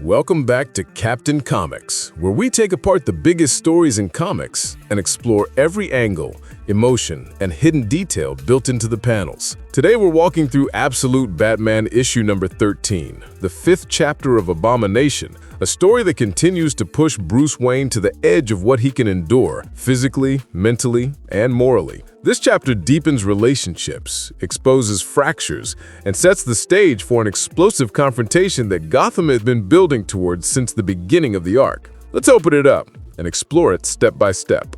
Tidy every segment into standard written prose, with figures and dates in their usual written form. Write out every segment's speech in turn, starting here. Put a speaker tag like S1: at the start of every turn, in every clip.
S1: Welcome back to Captain Comics, where we take apart the biggest stories in comics and explore every angle, emotion, and hidden detail built into the panels. Today we're walking through Absolute Batman issue number 13, the 5th chapter of Abomination, a story that continues to push Bruce Wayne to the edge of what he can endure, physically, mentally, and morally. This chapter deepens relationships, exposes fractures, and sets the stage for an explosive confrontation that Gotham has been building towards since the beginning of the arc. Let's open it up and explore it step by step.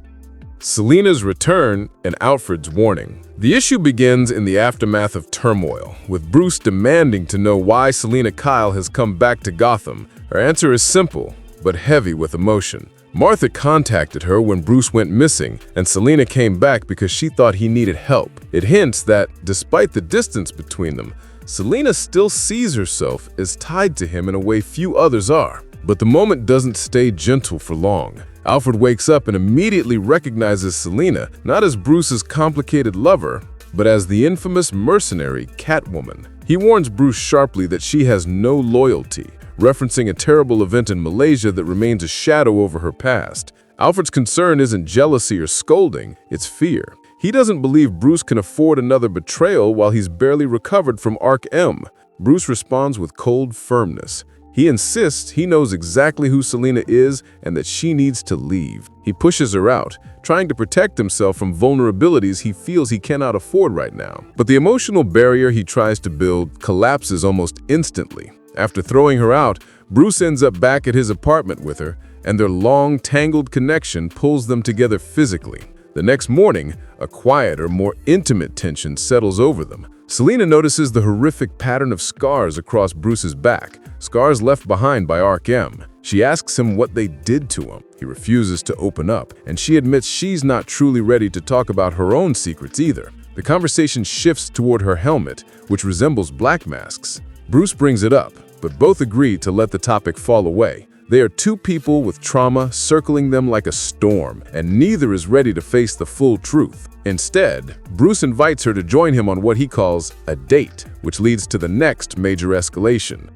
S1: Selina's return and Alfred's warning. The issue begins in the aftermath of turmoil, with Bruce demanding to know why Selina Kyle has come back to Gotham. Her answer is simple, but heavy with emotion. Martha contacted her when Bruce went missing, and Selina came back because she thought he needed help. It hints that, despite the distance between them, Selina still sees herself as tied to him in a way few others are. But the moment doesn't stay gentle for long. Alfred wakes up and immediately recognizes Selina, not as Bruce's complicated lover, but as the infamous mercenary Catwoman. He warns Bruce sharply that she has no loyalty, referencing a terrible event in Malaysia that remains a shadow over her past. Alfred's concern isn't jealousy or scolding, it's fear. He doesn't believe Bruce can afford another betrayal while he's barely recovered from Arc M. Bruce responds with cold firmness. He insists he knows exactly who Selina is and that she needs to leave. He pushes her out, trying to protect himself from vulnerabilities he feels he cannot afford right now. But the emotional barrier he tries to build collapses almost instantly. After throwing her out, Bruce ends up back at his apartment with her, and their long, tangled connection pulls them together physically. The next morning, a quieter, more intimate tension settles over them. Selina notices the horrific pattern of scars across Bruce's back, scars left behind by Arc M. She asks him what they did to him. He refuses to open up, and she admits she's not truly ready to talk about her own secrets either. The conversation shifts toward her helmet, which resembles Black Mask's. Bruce brings it up, but both agree to let the topic fall away. They are two people with trauma circling them like a storm, and neither is ready to face the full truth. Instead, Bruce invites her to join him on what he calls a date, which leads to the next major escalation.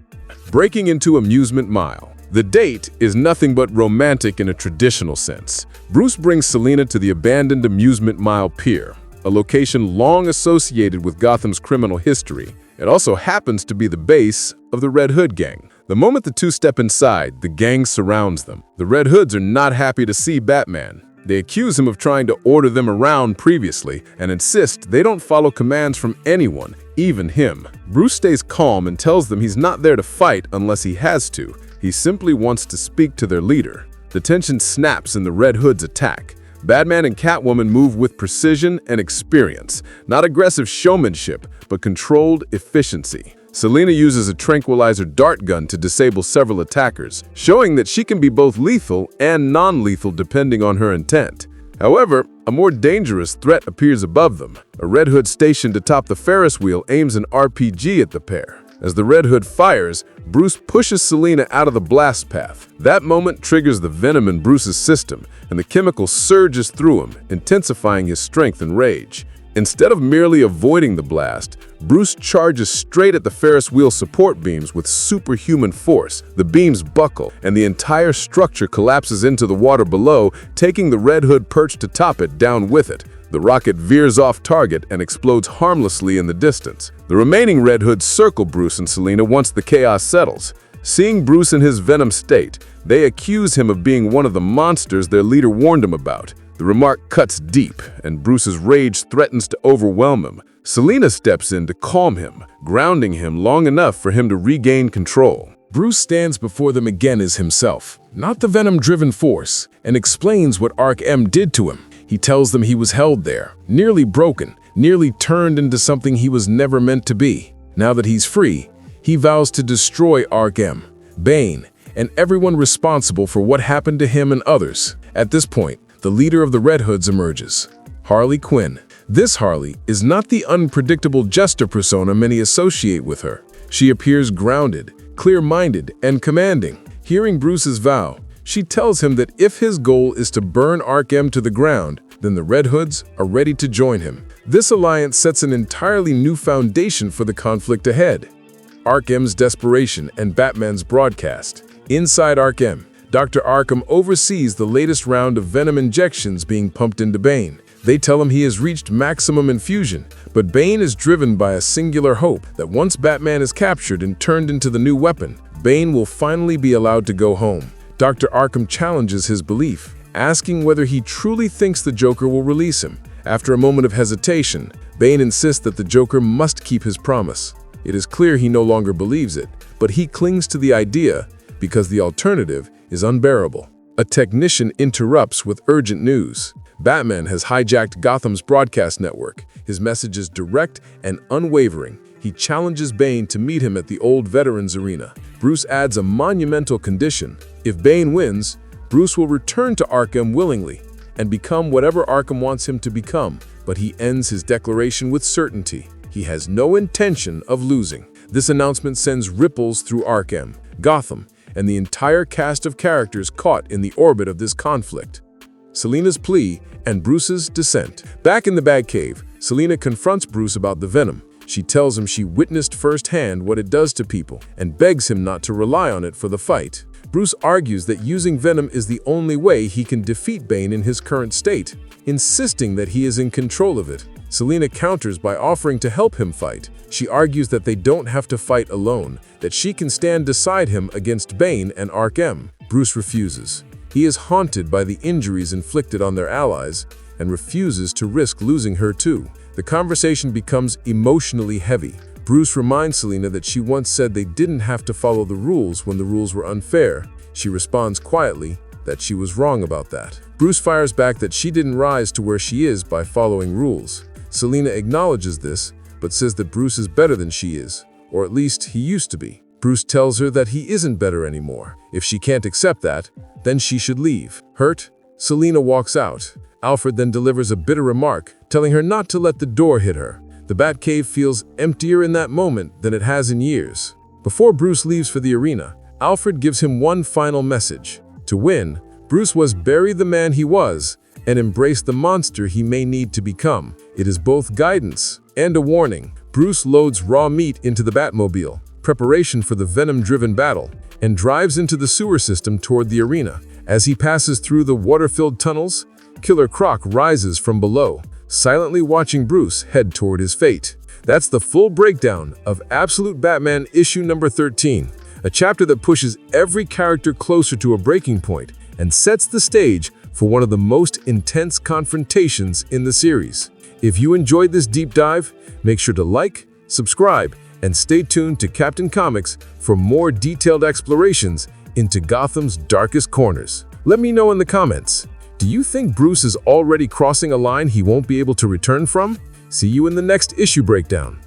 S1: Breaking into Amusement Mile. The date is nothing but romantic in a traditional sense. Bruce brings Selina to the abandoned Amusement Mile Pier, a location long associated with Gotham's criminal history. It also happens to be the base of the Red Hood gang. The moment the two step inside, the gang surrounds them. The Red Hoods are not happy to see Batman. They accuse him of trying to order them around previously and insist they don't follow commands from anyone, even him. Bruce stays calm and tells them he's not there to fight unless he has to. He simply wants to speak to their leader. The tension snaps in the Red Hoods' attack. Batman and Catwoman move with precision and experience, not aggressive showmanship, but controlled efficiency. Selina uses a tranquilizer dart gun to disable several attackers, showing that she can be both lethal and non-lethal depending on her intent. However, a more dangerous threat appears above them. A Red Hood stationed atop the Ferris wheel aims an RPG at the pair. As the Red Hood fires, Bruce pushes Selina out of the blast path. That moment triggers the venom in Bruce's system, and the chemical surges through him, intensifying his strength and rage. Instead of merely avoiding the blast, Bruce charges straight at the Ferris wheel support beams with superhuman force. The beams buckle, and the entire structure collapses into the water below, taking the Red Hood perched atop it down with it. The rocket veers off target and explodes harmlessly in the distance. The remaining Red Hoods circle Bruce and Selina once the chaos settles. Seeing Bruce in his venom state, they accuse him of being one of the monsters their leader warned him about. The remark cuts deep, and Bruce's rage threatens to overwhelm him. Selina steps in to calm him, grounding him long enough for him to regain control. Bruce stands before them again as himself, not the venom-driven force, and explains what Arc M did to him. He tells them he was held there, nearly broken, nearly turned into something he was never meant to be. Now that he's free, he vows to destroy Arc M, Bane, and everyone responsible for what happened to him and others. At this point, the leader of the Red Hoods emerges, Harley Quinn. This Harley is not the unpredictable jester persona many associate with her. She appears grounded, clear-minded, and commanding. Hearing Bruce's vow, she tells him that if his goal is to burn Arc M to the ground, then the Red Hoods are ready to join him. This alliance sets an entirely new foundation for the conflict ahead. Arc M's desperation and Batman's broadcast. Inside Arkham, Dr. Arkham oversees the latest round of venom injections being pumped into Bane. They tell him he has reached maximum infusion, but Bane is driven by a singular hope that once Batman is captured and turned into the new weapon, Bane will finally be allowed to go home. Dr. Arkham challenges his belief, asking whether he truly thinks the Joker will release him. After a moment of hesitation, Bane insists that the Joker must keep his promise. It is clear he no longer believes it, but he clings to the idea because the alternative is unbearable. A technician interrupts with urgent news. Batman has hijacked Gotham's broadcast network. His message is direct and unwavering. He challenges Bane to meet him at the old Veterans Arena. Bruce adds a monumental condition. If Bane wins, Bruce will return to Arkham willingly and become whatever Arkham wants him to become. But he ends his declaration with certainty. He has no intention of losing. This announcement sends ripples through Arkham, Gotham, and the entire cast of characters caught in the orbit of this conflict. Selina's plea and Bruce's descent. Back in the Batcave, Selina confronts Bruce about the venom. She tells him she witnessed firsthand what it does to people and begs him not to rely on it for the fight. Bruce argues that using venom is the only way he can defeat Bane in his current state, insisting that he is in control of it. Selina counters by offering to help him fight. She argues that they don't have to fight alone, that she can stand beside him against Bane and Arkham. Bruce refuses. He is haunted by the injuries inflicted on their allies and refuses to risk losing her too. The conversation becomes emotionally heavy. Bruce reminds Selina that she once said they didn't have to follow the rules when the rules were unfair. She responds quietly that she was wrong about that. Bruce fires back that she didn't rise to where she is by following rules. Selina acknowledges this, but says that Bruce is better than she is, or at least he used to be. Bruce tells her that he isn't better anymore. If she can't accept that, then she should leave. Hurt, Selina walks out. Alfred then delivers a bitter remark, telling her not to let the door hit her. The Batcave feels emptier in that moment than it has in years. Before Bruce leaves for the arena, Alfred gives him one final message. To win, Bruce must bury the man he was and embrace the monster he may need to become. It is both guidance and a warning. Bruce loads raw meat into the Batmobile, preparation for the venom-driven battle, and drives into the sewer system toward the arena. As he passes through the water-filled tunnels, Killer Croc rises from below, silently watching Bruce head toward his fate. That's the full breakdown of Absolute Batman issue number 13, a chapter that pushes every character closer to a breaking point and sets the stage for one of the most intense confrontations in the series. If you enjoyed this deep dive, make sure to like, subscribe, and stay tuned to Captain Comics for more detailed explorations into Gotham's darkest corners. Let me know in the comments. Do you think Bruce is already crossing a line he won't be able to return from? See you in the next issue breakdown.